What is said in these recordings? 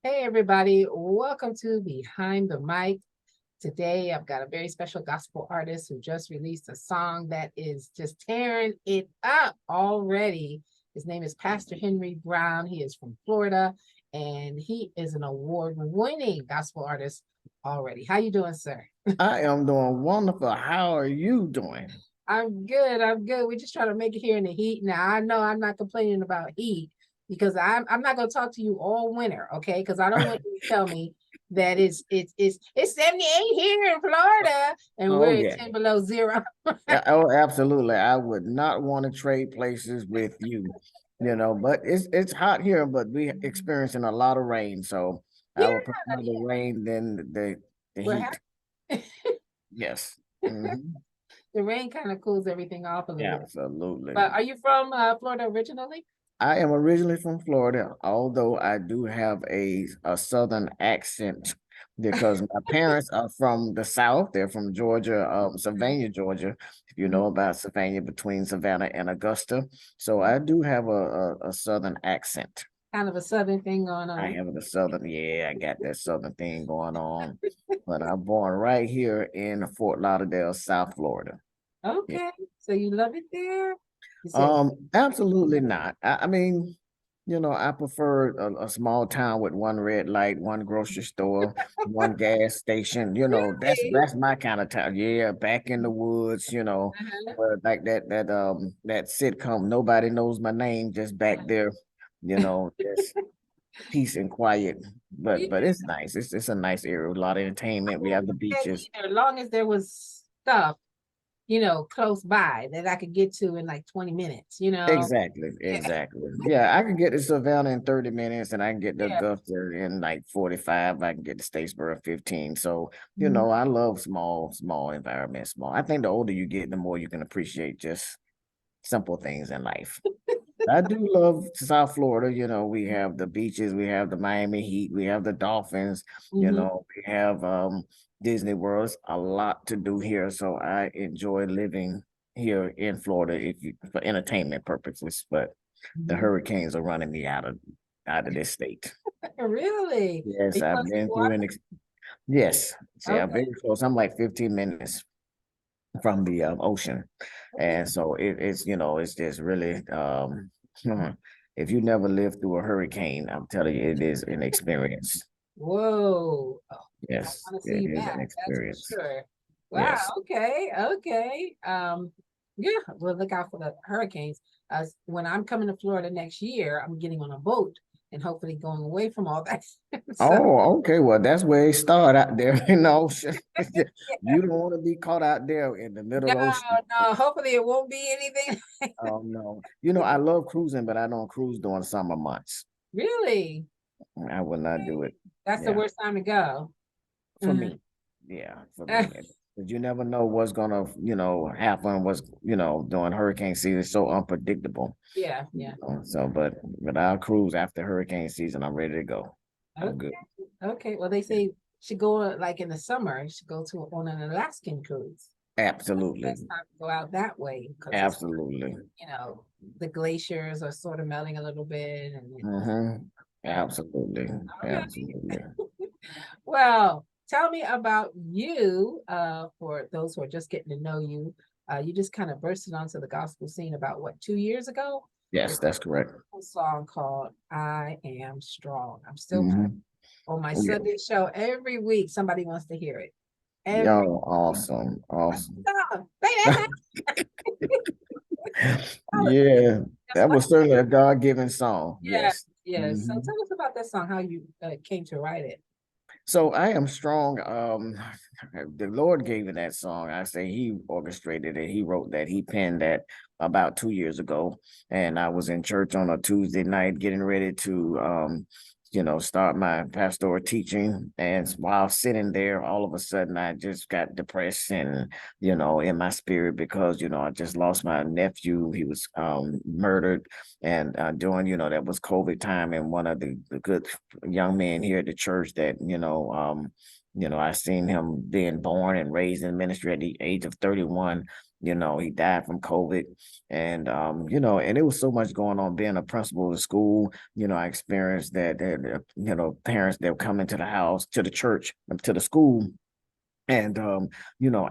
Hey, everybody. Welcome to Behind the Mic. Today, I've got a very special gospel artist who just released a song that is just tearing it up already. His name is Pastor Henry Brown. He is from Florida, and he is an award-winning gospel artist already. How you doing, sir? I am doing wonderful. How are you doing? I'm good. I'm good. We're just trying to make it here in the heat. Now, I know I'm not complaining about heat because I'm not going to talk to you all winter, okay? Because I don't want you to tell me that it's 78 here in Florida and Oh we're at yeah. 10 below zero. Oh, absolutely. I would not want to trade places with you, but it's hot here, but we experiencing a lot of rain. So I Yeah, would prefer the rain than the we're heat. happy. Yes. Mhm. The rain kind of cools everything off a little bit. Absolutely. But are you from Florida originally? I am originally from Florida, although I do have a southern accent because my parents are from the South. They're from Georgia, Savannah, Georgia, if you know about Savannah, between Savannah and Augusta. So I do have a southern accent. Kind of a southern thing going I on. have the southern, yeah, I got that southern thing going on. But I'm born right here in Fort Lauderdale, South Florida. Yeah. Okay, so you love it there? You said, Absolutely not. I mean, I prefer a small town with one red light, one grocery store, one gas station. That's really? that's my kind of town. Yeah, back in the woods, Uh-huh. where like that sitcom, nobody knows my name, just back there, just peace and quiet. But Yeah. it's nice. It's a nice area, with a lot of entertainment. We have the beaches. Either, as long as there was stuff, close by that I could get to in like 20 minutes. Exactly, Yeah. exactly. Yeah, I can get to Savannah in 30 minutes and I can get to Yeah. Augusta in like 45. I can get to Statesboro in 15. So, Mhm. I love small environments, small. I think the older you get, the more you can appreciate just simple things in life. I do love South Florida. We have the beaches, we have the Miami Heat, we have the Dolphins, Mhm. we have Disney World. It's a lot to do here. So I enjoy living here in Florida for entertainment purposes, but the Mhm. hurricanes are running me out of this state. Really? Are Yes, you I've close to been the through water? yes. See, I'm Okay. very close. I'm like 15 minutes from the ocean. Okay. And so it's just really if you never lived through a hurricane, I'm telling you, it is an experience. Whoa. Oh, I Yes, want to it see is an that. That's for experience. sure. Wow. Yes. Okay. Okay. Yeah, we'll look out for the hurricanes. When I'm coming to Florida next year, I'm getting on a boat and hopefully going away from all that. So Oh, okay. Well, that's where it started out there in the ocean. yeah. You don't want to be caught out there in the middle No, of the ocean. no, hopefully it won't be anything. Oh no. I love cruising, but I don't cruise during summer months. Really? I will not do it. That's the Yeah. worst time to go. For Mhm. me. Yeah, for me. But you never know what's gonna, happen. What's, during hurricane season. It's so unpredictable. Yeah, yeah. So, but I'll cruise after hurricane season. I'm ready to go. I'm good. Okay. Okay. Well, they say you should go like in the summer, you should go to on an Alaskan cruise. Absolutely. Best time to go out that way because it's Absolutely. you know the glaciers are sort of melting a little bit Mm-hmm. and Absolutely. okay. Absolutely. Well, tell me about you. For those who are just getting to know you, you just kind of bursted onto the gospel scene about what 2 years ago Yes, with that's correct. a song called "I Am Strong." I'm still Mm-hmm. on my Yeah. Sunday show every week. Somebody wants to hear it. Every Yo, awesome. Awesome. song. Play that song. Yeah, Just that like was certainly a God-given song. yeah, Yes. yeah. So Mhm. tell us about that song, how you came to write it. So I am strong. The Lord gave me that song. I say He orchestrated it. He wrote that. He penned that about 2 years ago. And I was in church on a Tuesday night, getting ready to, start my pastoral teaching. And while sitting there, all of a sudden, I just got depressed and in my spirit because I just lost my nephew. He was murdered, and during that was COVID time, and one of the good young men here at the church that I seen him being born and raised in ministry at the age of 31. He died from COVID. And and it was so much going on being a principal of the school. I experienced that parents that would come into the house, to the church, to the school, and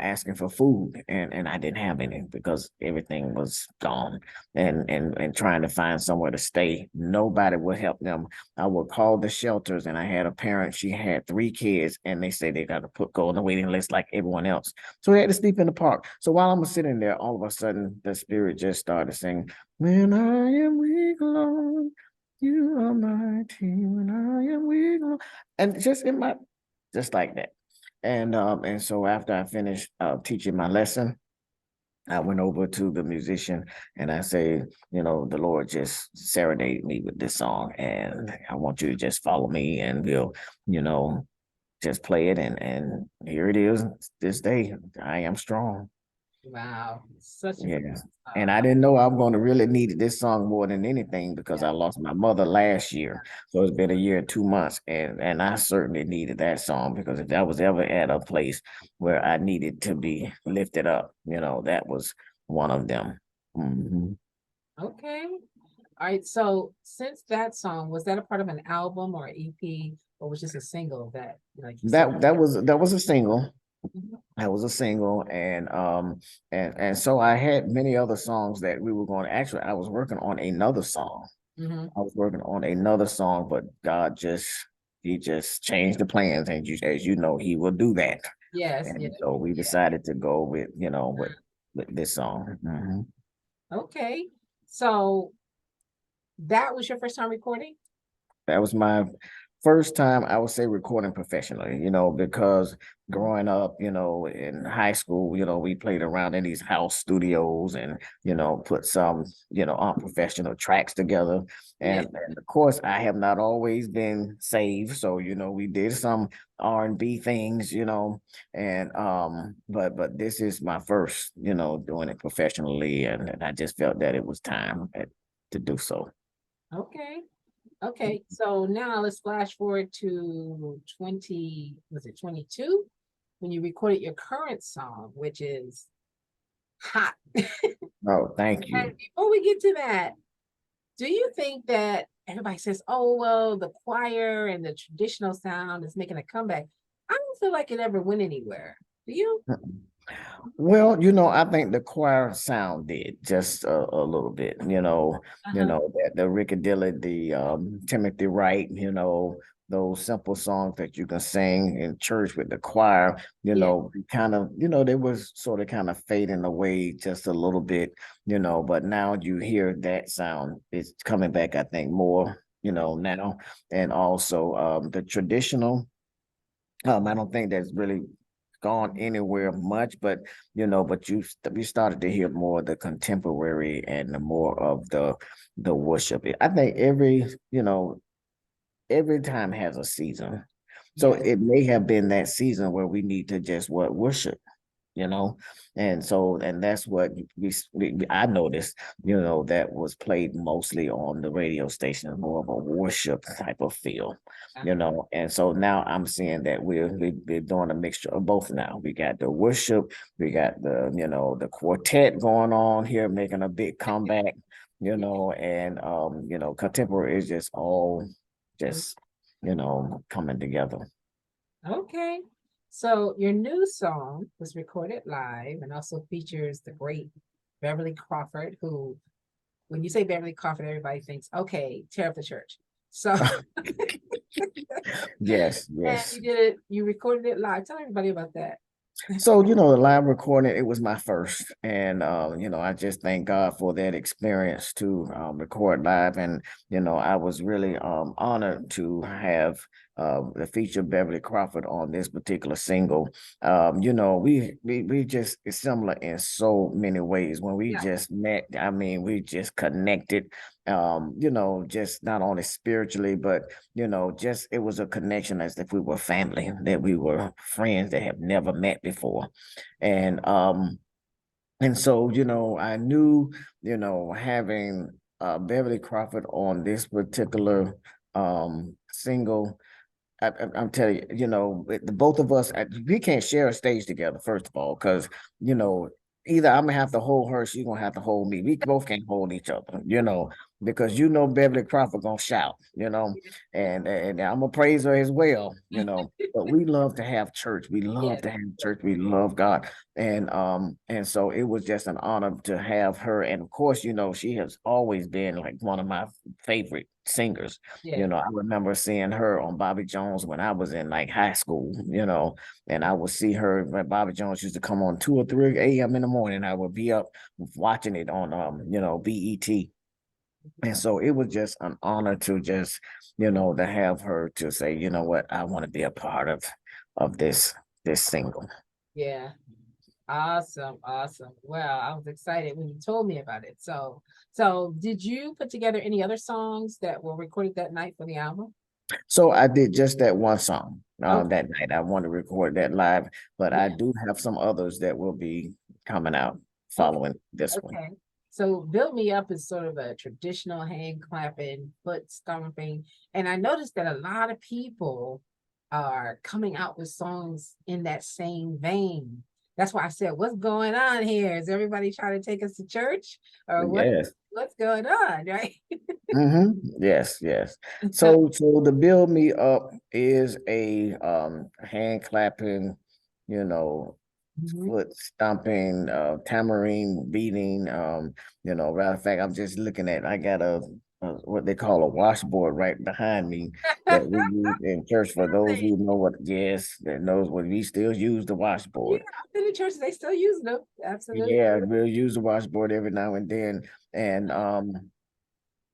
asking for food, and I didn't have any because everything was gone, and trying to find somewhere to stay. Nobody would help them. I would call the shelters, and I had a parent, she had 3 kids, and they say they got to go on the waiting list like everyone else, so they had to sleep in the park. So while I'm sitting there, all of a sudden the spirit just started singing, when I am weak, Lord, you are mighty. When I am weak, Lord. And just like that. And so after I finished teaching my lesson, I went over to the musician and I say, the Lord just serenaded me with this song, and I want you to just follow me, and we'll, you know, just play it. And here it is this day. I am strong. Wow, such a Yeah. beautiful And song. I didn't know I'm going to really need this song more than anything because Yeah. I lost my mother last year. So it's been a year and 2 months. And I certainly needed that song, because if I was ever at a place where I needed to be lifted up, that was one of them. Mhm. Okay. All right. So since that song, was that a part of an album or an EP, or was just a single that, like you said? That was a single. Mhm. That was a single, and so I had many other songs that we were going. Actually, I was working on another song. Mhm. I was working on another song, but He just changed the plans, and as you know, He will do that. Yes, And yes, so we yeah. decided to go with this song. Mhm. Okay. So that was your first time recording? That was my first time, I would say, recording professionally, because growing up, in high school, we played around in these house studios and, put some, unprofessional tracks together. Yeah. And of course, I have not always been saved. So, we did some R&B things, but this is my first, doing it professionally. And I just felt that it was time to do so. Okay. Okay. So now let's flash forward to 20, was it 22? When you recorded your current song, which is hot. Oh, thank And you. before we get to that, do you think that everybody says, oh, well, the choir and the traditional sound is making a comeback? I don't feel like it ever went anywhere. Do you? Well, I think the choir sound did just a little bit, Uh-huh. that the Riccadilly, the Timothy Wright, those simple songs that you can sing in church with the choir, Yeah. kind of, they was sort of kind of fading away just a little bit, but now you hear that sound, it's coming back, I think, more, now. And also the traditional, I don't think that's really gone anywhere much, but we started to hear more of the contemporary and the more of the worship. I think every time has a season. So Yes. it may have been that season where we need to just worship, and that's what I noticed, that was played mostly on the radio station, more of a worship type of feel, and so now I'm seeing that we're doing a mixture of both. Now we got the worship, we got the quartet going on here, making a big comeback, and contemporary is just all just coming together. Okay. So your new song was recorded live and also features the great Beverly Crawford, who, when you say Beverly Crawford, everybody thinks, okay, tear up the church. So, Yes, and yes. you recorded it live. Tell everybody about that. So, the live recording, it was my first. And I just thank God for that experience to record live. And, I was really honored to have the feature Beverly Crawford on this particular single. We just it's similar in so many ways. When we Yeah. just met, I mean, we just connected, just not only spiritually, but just it was a connection as if we were family, that we were friends that have never met before. And so, I knew, having Beverly Crawford on this particular single, I'm telling you, the both of us, we can't share a stage together, first of all, because, you know, either I'm gonna have to hold her, she's gonna have to hold me. We both can't hold each other, because Beverly Crawford gonna shout, and I'm gonna praise her as well, But we love to have church. We love Yes. to have church. We love God. And so it was just an honor to have her. And of course, she has always been like one of my favorite singers. Yeah. I remember seeing her on Bobby Jones when I was in like high school, and I would see her when Bobby Jones used to come on 2 or 3 a.m. in the morning. I would be up watching it on BET. And so it was just an honor to just, to have her to say, you know what, I want to be a part of this single. Yeah. Awesome. Awesome. Well, I was excited when you told me about it. So did you put together any other songs that were recorded that night for the album? So I did just that one song Okay. that night. I want to record that live, but I Yeah. do have some others that will be coming out Okay. following this one. Okay. So Build Me Up is sort of a traditional hand clapping, foot stomping. And I noticed that a lot of people are coming out with songs in that same vein. That's why I said, what's going on here? Is everybody trying to take us to church? Or Yes. what's going on? Right? Yes, yes. So the Build Me Up is a hand clapping, you know, Mhm. foot stomping, tambourine beating. Matter of fact, I'm just looking at. I got a what they call a washboard right behind me that we use in church. For those who know what, yes, that knows what we still use the Yeah, washboard. I've been to churches, they still use them. Absolutely. Yeah, we'll use the washboard every now and then,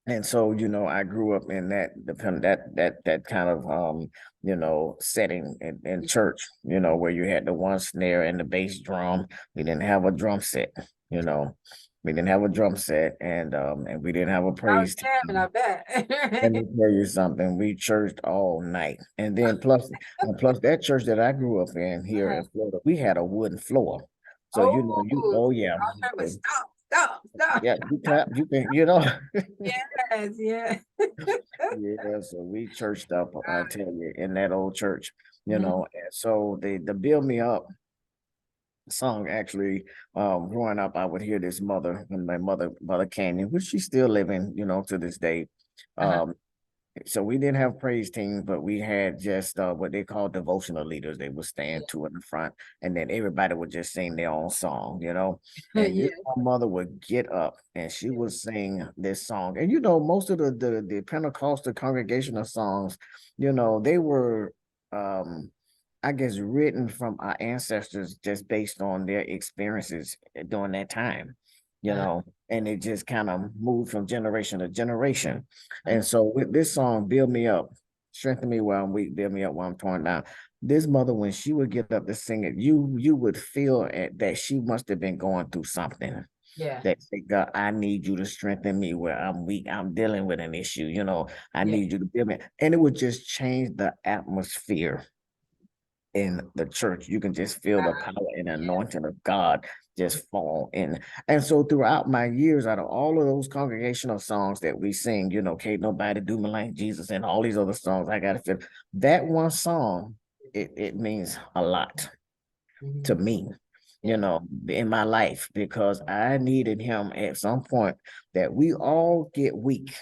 and so, I grew up in that kind of setting in church, where you had the one snare and the bass drum. We didn't have a drum set, you know. We didn't have a drum set, and we didn't have a I was praise jamming, team. I Let bet. me tell you something. We churched all night. And then plus that church that I grew up in here Uh-huh. in Florida, we had a wooden floor. So Oh, oh yeah. I remember stop, stop, stop. Yeah, you clap, you can, Yes, yeah. Yeah, so we churched up, I tell you, in that old church, Mhm. and so the Build Me Up song actually, growing up, I would hear this mother, and my mother Canyon, which she's still living, to this day. Uh-huh. Um, so we didn't have praise teams, but we had just what they call devotional leaders. They would stand two in the front, and then everybody would just sing their own song, And this Yeah. my mother would get up and she would sing this song. And most of the Pentecostal congregational songs, they were I guess written from our ancestors just based on their experiences during that time, Uh, and it just kind of moved from generation to generation. And so with this song, Build Me Up, strengthen me while I'm weak, build me up while I'm torn down. This mother, when she would get up to sing it, you would feel that she must have been going through something. yeah, That say, God, I need you to strengthen me where I'm weak. I'm dealing with an issue, I yeah. need you to build me. And it would just change the atmosphere in the church. You can just feel the power and Yeah. anointing of God just fall in. And so throughout my years, out of all of those congregational songs that we sing, can't nobody do me like Jesus and all these other songs, I gotta feel that one song, it means a lot to Mhm. me, Yeah. in my life, because I needed him at some point that we all get weak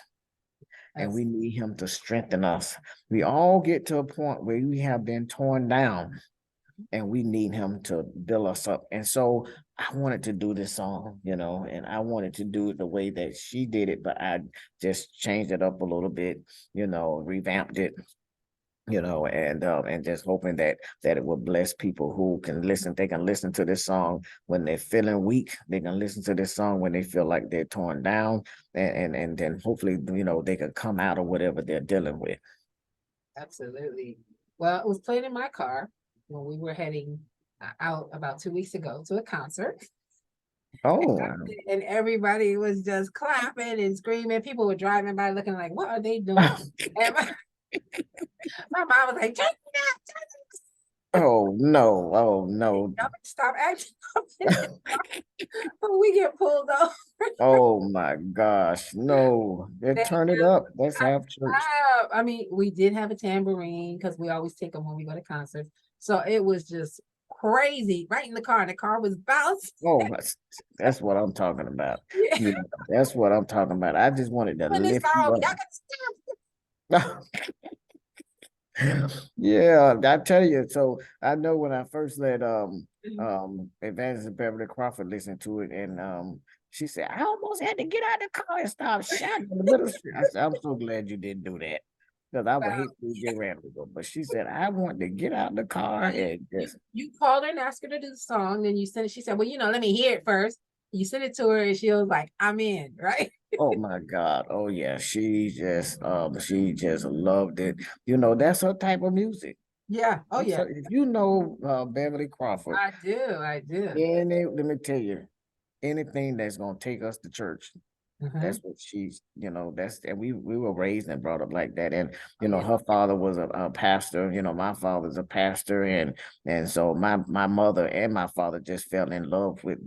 and That's we need him to strengthen us. We all get to a point where we have been torn down and we need him to build us up. And so I wanted to do this song, and I wanted to do it the way that she did it, but I just changed it up a little bit, revamped it, and just hoping that it will bless people who can listen. They can listen to this song when they're feeling weak. They can listen to this song when they feel like they're torn down, and then hopefully they can come out of whatever they're dealing with. absolutely. Well, it was played in my car when we were heading out about 2 weeks ago to a concert. Oh, wow. And everybody was just clapping and screaming. People were driving by looking like, what are they doing? And my mom was like, "Take me out, take me out." Oh no, oh no. Y'all better stop acting up in the car when we get pulled over. Oh my gosh, no. They They turn it do up. Let's not have church. stop. I mean, we did have a tambourine because we always take them when we go to concerts. So it was just crazy right in the car. And the car was bouncing. Oh, that's what I'm talking about. Yeah. Yeah, that's what I'm talking about. I just wanted to When this lift car you over, y'all up. got to stop. Yeah, I tell you. So I know when I first let Evangelist Beverly Crawford listen to it, and she said, I almost had to get out of the car and stop shouting in the middle of the street. I said, I'm so glad you didn't do that. Because I would hate Wow. to get random. But she said, I want to get out the car Well, and just you called her and asked her to do the song, then you sent it. She said, well, let me hear it first. You sent it to her and she was like, I'm in, right? oh my God. Oh yeah. She just loved it. You know, that's her type of music. Yeah. Oh, So yeah. if you know Beverly Crawford, I do. I do. let me tell you, anything that's gonna take us to church. That's Uh-huh. what and we were raised and brought up like that. And Oh, yeah. her father was a pastor, my father's a pastor, and so my mother and my father just fell in love with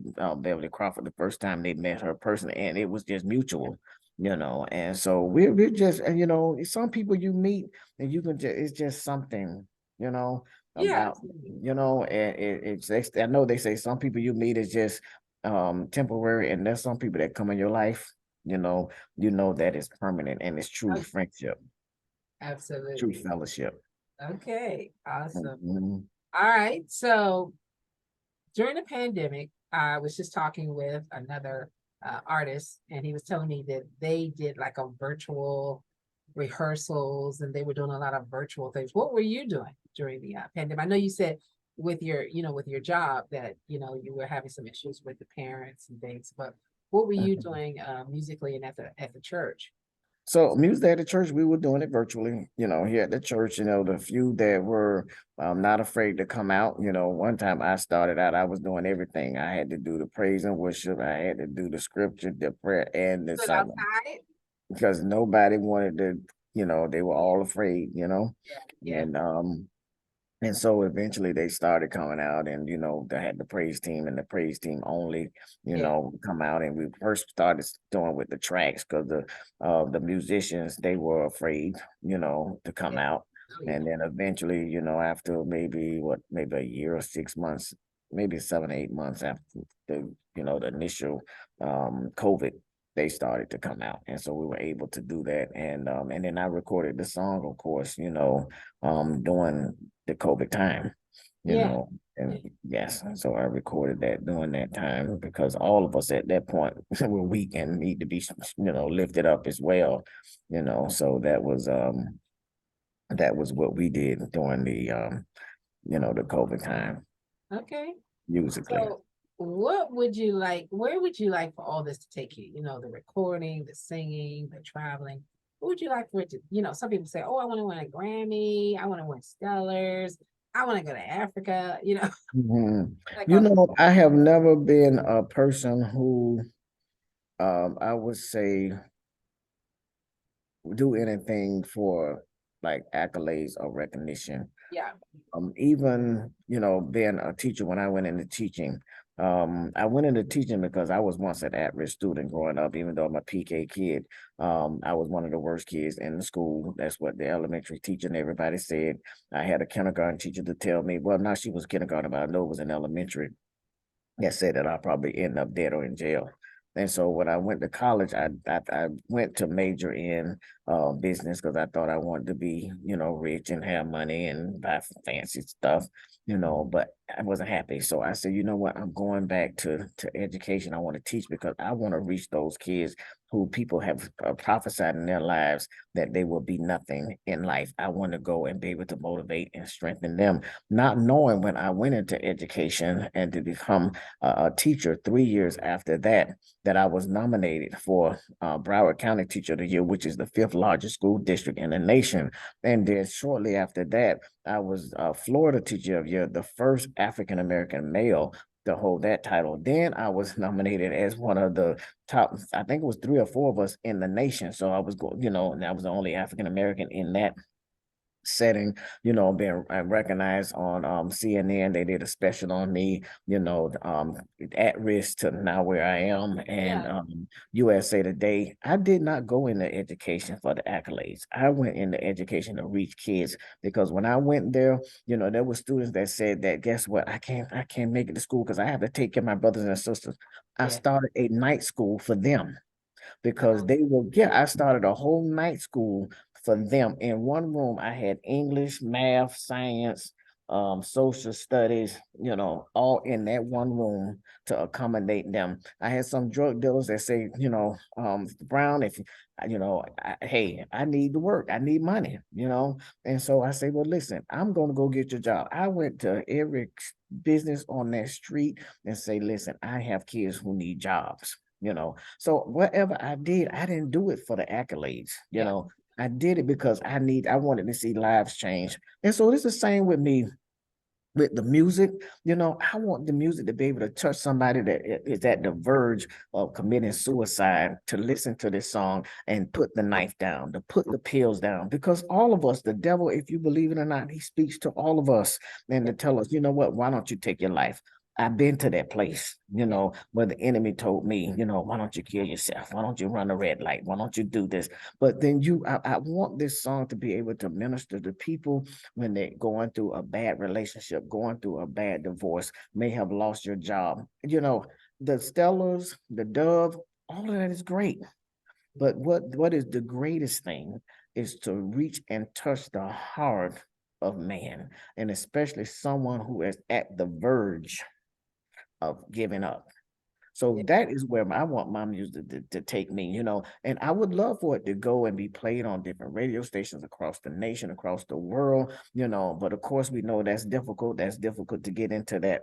Beverly Crawford the first time they met her personally, and it was just mutual. And so we're just, and some people you meet and you can just, it's just something, you know, Yeah. about, and I know they say some people you meet is just temporary, and there's some people that come in your life, that is permanent and it's true Oh, friendship, true absolutely. fellowship. Okay. Awesome. Mhm. All right. So during the pandemic, I was just talking with another artist, and he was telling me that they did like a virtual rehearsals and they were doing a lot of virtual things. What were you doing during the pandemic? I know you said with with your job that, you were having some issues with the parents and things, but what were you doing musically and at the church? So music at the church, we were doing it virtually, here at the church, the few that were not afraid to come out. One time I started out, I was doing everything. I had to do the praise and worship. I had to do the scripture, the prayer, and the Stood sermon outside? because nobody wanted to, they were all afraid, Yeah, yeah, and so eventually they started coming out, and they had the praise team and the praise team only, yeah. come out. And we first started doing with the tracks because the musicians, they were afraid, to come Yeah. out. Oh, yeah. And then eventually, after maybe a year or 6 months, maybe 7, 8 months after the initial COVID, they started to come out. And so we were able to do that. And then I recorded the song, of course, during the COVID time, Yeah. and Yeah. yes, so I recorded that during that time because all of us at that point were weak and need to be, lifted up as well, so that was what we did during the COVID time Okay. musically. So, where would you like for all this to take you? The recording, the singing, the traveling. What would you like for it to, some people say, oh, I want to win a Grammy, I want to win Stellars, I want to go to Africa, Mhm. like all I have never been a person who I would say do anything for like accolades or recognition. yeah, Even being a teacher, when I went into teaching, I went into teaching because I was once an at-risk student growing up. Even though I'm a PK kid, I was one of the worst kids in the school. That's what the elementary teacher and everybody said. I had a kindergarten teacher to tell me, well, now she was kindergarten, but I know it was in elementary, that said that I'll probably end up dead or in jail. And so when I went to college, I went to major in business because I thought I wanted to be, rich and have money and buy fancy stuff, but I wasn't happy. So I said, you know what, I'm going back to education. I want to teach because I want to reach those kids who people have prophesied in their lives that they will be nothing in life. I want to go and be able to motivate and strengthen them, not knowing when I went into education and to become a teacher 3 years after that I was nominated for Broward County Teacher of the Year, which is the fifth largest school district in the nation. And then shortly after that, I was Florida Teacher of the Year, the first African American male to hold that title. Then I was nominated as one of the top, I think it was 3 or 4 of us in the nation. So I was and I was the only African American in that setting, being recognized on CNN. They did a special on me, at risk to now where I am, and Yeah. USA Today. I did not go into education for the accolades. I went into education to reach kids, because when I went there, there were students that said that, guess what? I can't make it to school because I have to take care of my brothers and sisters. I Yeah. started a night school for them, because Wow. they were, yeah, I started a whole night school for them. In one room, I had English, math, science, social studies, all in that one room to accommodate them. I had some drug dealers that say, Brown, if hey, I need to work, I need money, and so I say, well, listen, I'm going to go get your job. I went to every business on that street and say, listen, I have kids who need jobs. So whatever I did, I didn't do it for the accolades. Yeah. I did it because I wanted to see lives change. And so it's the same with me with the music. I want the music to be able to touch somebody that is at the verge of committing suicide, to listen to this song and put the knife down, to put the pills down, because all of us, the devil, if you believe it or not, he speaks to all of us, and to tell us, you know what, why don't you take your life? I've been to that place, where the enemy told me, why don't you kill yourself? Why don't you run a red light? Why don't you do this? But then I want this song to be able to minister to people when they're going through a bad relationship, going through a bad divorce, may have lost your job. The Stellars, the Dove, all of that is great. But what is the greatest thing is to reach and touch the heart of man, and especially someone who is at the verge of giving up. So Yeah. that is where I want my music to take me, and I would love for it to go and be played on different radio stations across the nation, across the world, but of course we know that's difficult. That's difficult to get into that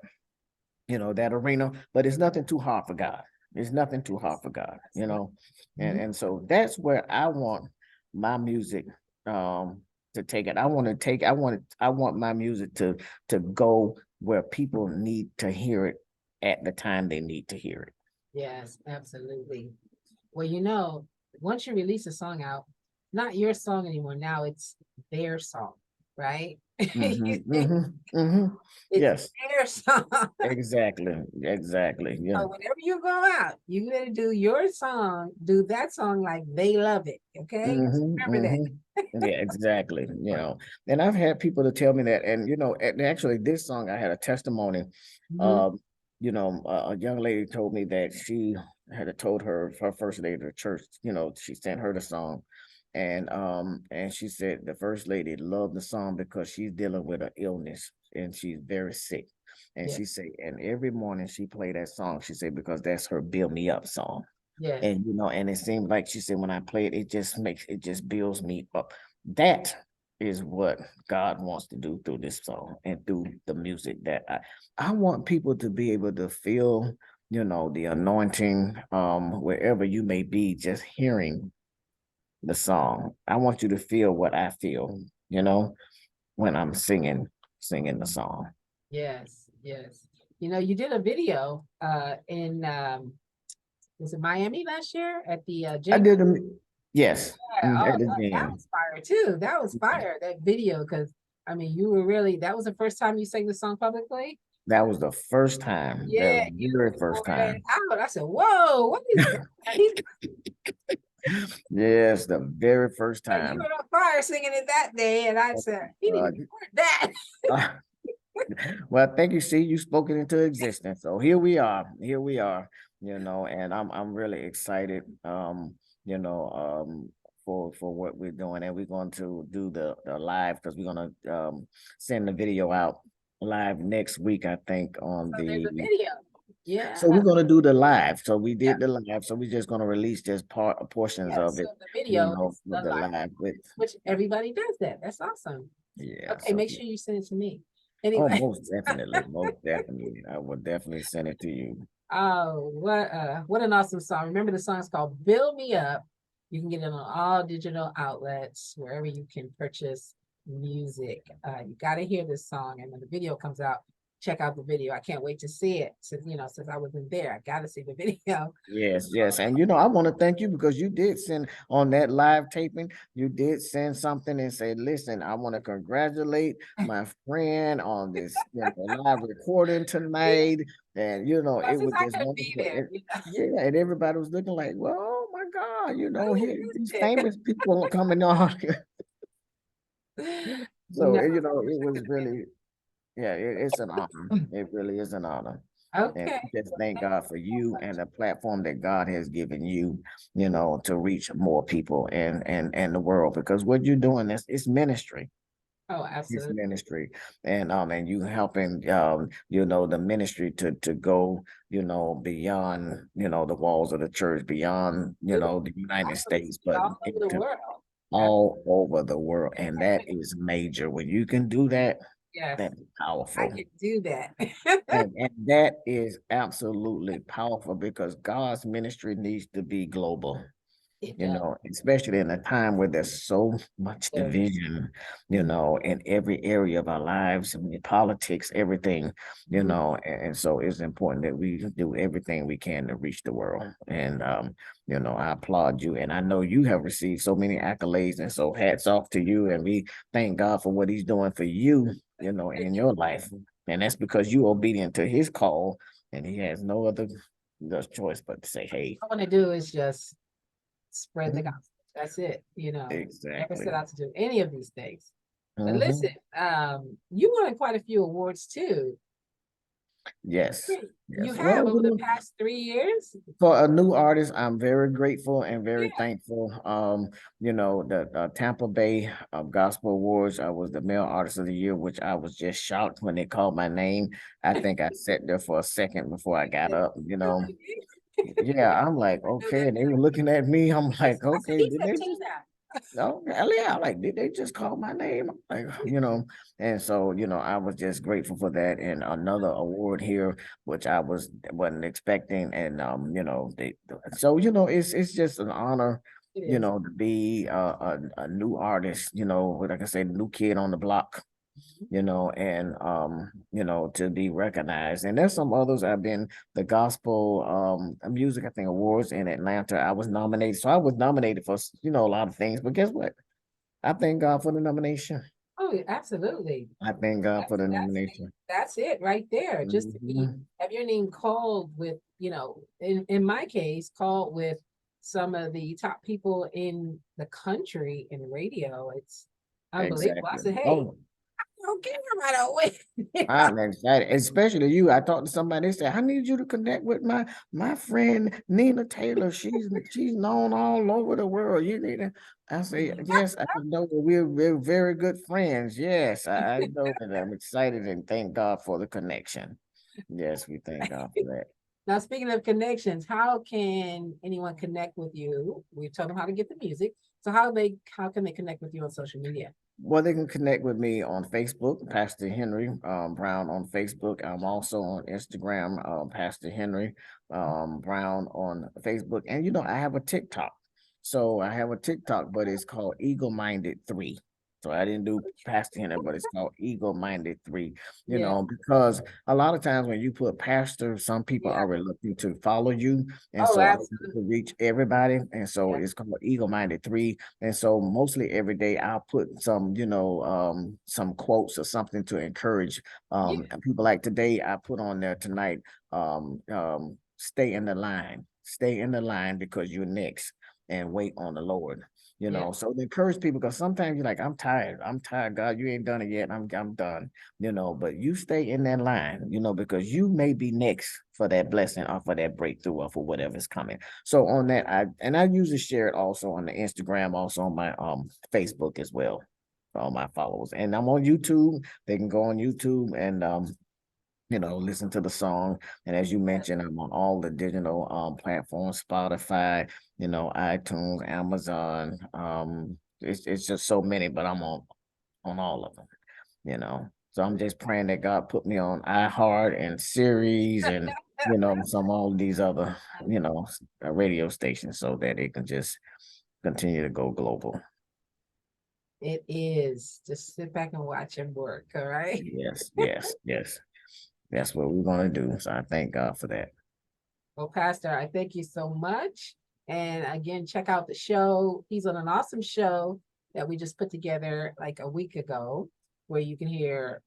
arena, but it's nothing too hard for God. It's nothing too hard for God, Mhm. and so that's where I want my music to take it. I want my music to go where people need to hear it at the time they need to hear it. Yes, absolutely. Well, once you release a song out, not your song anymore. Now it's their song, right? Mm-hmm, mm-hmm, mm-hmm. It's Yes, their song. exactly, exactly. Yeah. So whenever you go out, you gotta do your song, do that song like they love it. Okay? Just Mm-hmm, remember that. mm-hmm. Yeah, exactly. And I've had people to tell me that, and and actually, this song I had a testimony. Mhm. Um, a young lady told me that she had told her first lady of the church. She sent her the song, and she said the first lady loved the song because she's dealing with an illness and she's very sick. And Yeah, she said, and every morning she played that song. She said because that's her build me up song. yes, And it seemed like she said when I play it, it just builds me up. That is what God wants to do through this song and through the music that I want people to be able to feel, the anointing, wherever you may be, just hearing the song. I want you to feel what I feel, when I'm singing the song. yes, yes. You did a video in was it Miami last year at the I J. did yes, Yeah, oh, at the that gym. was fire too. That was fire, that video, because I mean you were really that was the first time you sang the song publicly. That was the first time, Yeah, the you very first poured it time. out. I said, whoa, what is that? He's Yes, the very first like, you time. were on fire singing it that day, and I said, he Uh, didn't record that. uh, well, thank you. See, you spoke it into existence. So here we are. Here we are. And I'm really excited. You know, for what we're doing, and we're going to do the live because we're gonna send the video out live next week. I think on So there's a the video. Yeah, so we're gonna do the live. So we did the live. So we're just gonna release just portions yeah. of So it. the video is With the the live, live. With which everybody does that. That's awesome. yeah. Okay, So make sure you send it to me. oh, Anyway, most definitely, most definitely. I will definitely send it to you. oh, what an awesome song. Remember the song is called Build Me Up. You can get it on all digital outlets, wherever you can purchase music. You got to hear this song. And when the video comes out, check out the video. I can't wait to see it. Since since I wasn't there, I got to see the video. Yes, yes. And I want to thank you because you did send on that live taping, you did send something and say, listen, I want to congratulate my friend on this live recording tonight. And Well, it since was I just couldn't be wonderful. there, Yeah, and everybody was looking like, well, oh my God, here I these missed famous people coming on. it. So No. it was really, yeah, it's an honor. It really is an honor. And Okay. we just Well, thank thank God you for so you and much. the platform that God has given you, to reach more people and the world, because what you're doing is it's ministry. Oh, It's absolutely. ministry. And you helping the ministry to go, beyond, the walls of the church, beyond, the United States, but All over the to world. all over the world. And that is major. When you can do that, Yes, that's I powerful. can do that. And that is absolutely powerful because God's ministry needs to be global, It does. especially in a time where there's so much There division, is. in every area of our lives, politics, everything, Mhm. and so it's important that we do everything we can to reach the world. And I applaud you, and I know you have received so many accolades, and so hats off to you, and we thank God for what he's doing for you, in your life. And that's because you obedient to his call, and he has no choice but to say, hey. All I want to do is just spread the Mhm. gospel. That's it. Never set Exactly. out to do any of these things. But listen, Hmm. you won quite a few awards too. Yes. Great. You Yes. have Well, over the past 3 years. for a new artist, I'm very grateful and very Yeah. thankful. The Tampa Bay Gospel Awards, I was the male artist of the year, which I was just shocked when they called my name. I think I sat there for a second before I got up. Yeah, I'm like, okay. And they were looking at me. I'm I like, said, okay, he's did they 15 just now. no, hell yeah. Like, did they just call my name? Like, and so, I was just grateful for that. And another award here, which I wasn't expecting. And so, it's just an honor, It is. to be a new artist, like I said, new kid on the block, and to be recognized. And there's some others. I've been the gospel music, I think, awards in Atlanta. I was nominated. So I was nominated for, a lot of things. But guess what? I thank God for the nomination. Oh, yeah, absolutely. I thank God for That's the that's nomination. that's it right there. Just to be Mhm. have your name called with, in my case, called with some of the top people in the country in radio. It's unbelievable. I Exactly. said, hey, Oh, I don't care if I don't win. I'm excited, especially you. I talked to somebody, they said, I need you to connect with my friend Nina Taylor. She's known all over the world. You need to. I say, yes, I know that we're very good friends. Yes, I know that. I'm excited and thank God for the connection. Yes, we thank God for that. Now, speaking of connections, how can anyone connect with you? We've told them how to get the music. So how can they connect with you on social media? Well, they can connect with me on Facebook, Pastor Henry Brown on Facebook. I'm also on Instagram, Pastor Henry Brown on Facebook. And I have a TikTok. So I have a TikTok, but it's called Eagle Minded 3. So I didn't do Pastor Henry, but it's called Eagle Minded 3, Yeah. because a lot of times when you put pastor, some people Yeah. are reluctant to follow you. And Oh, so I want absolutely. to reach everybody. And so Yeah. it's called Eagle Minded 3. And so mostly every day I'll put some quotes or something to encourage Yeah. and people. Like today, I put on there tonight, stay in the line because you're next and wait on the Lord. Yeah. So to encourage people, because sometimes you're like, I'm tired, God, you ain't done it yet. I'm done, but you stay in that line, because you may be next for that blessing or for that breakthrough or for whatever's coming. So on that, I usually share it also on the Instagram, also on my Facebook as well for all my followers. And I'm on YouTube. They can go on YouTube and listen to the song. And as you mentioned, I'm on all the digital platforms, Spotify, iTunes, Amazon. It's just so many, but I'm on all of them, So I'm just praying that God put me on iHeart and Series and some all these other, radio stations so that it can just continue to go global. It is. Just sit back and watch him work. All right. Yes, yes, yes. that's what we're gonna do. So I thank God for that. Well, Pastor, I thank you so much. And again, check out the show. He's on an awesome show that we just put together like a week ago, where you can hear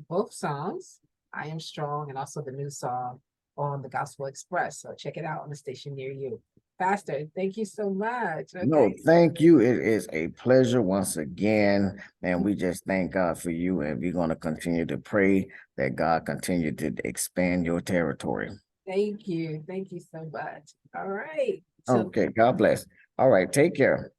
both songs, I Am Strong, and also the new song on the Gospel Express. So check it out on the station near you. Pastor, thank you so much. No, Okay. thank you. It is a pleasure once again. And we just thank God for you. And we're going to continue to pray that God continue to expand your territory. Thank you. Thank you so much. All right. So Okay, God bless. All right, take care.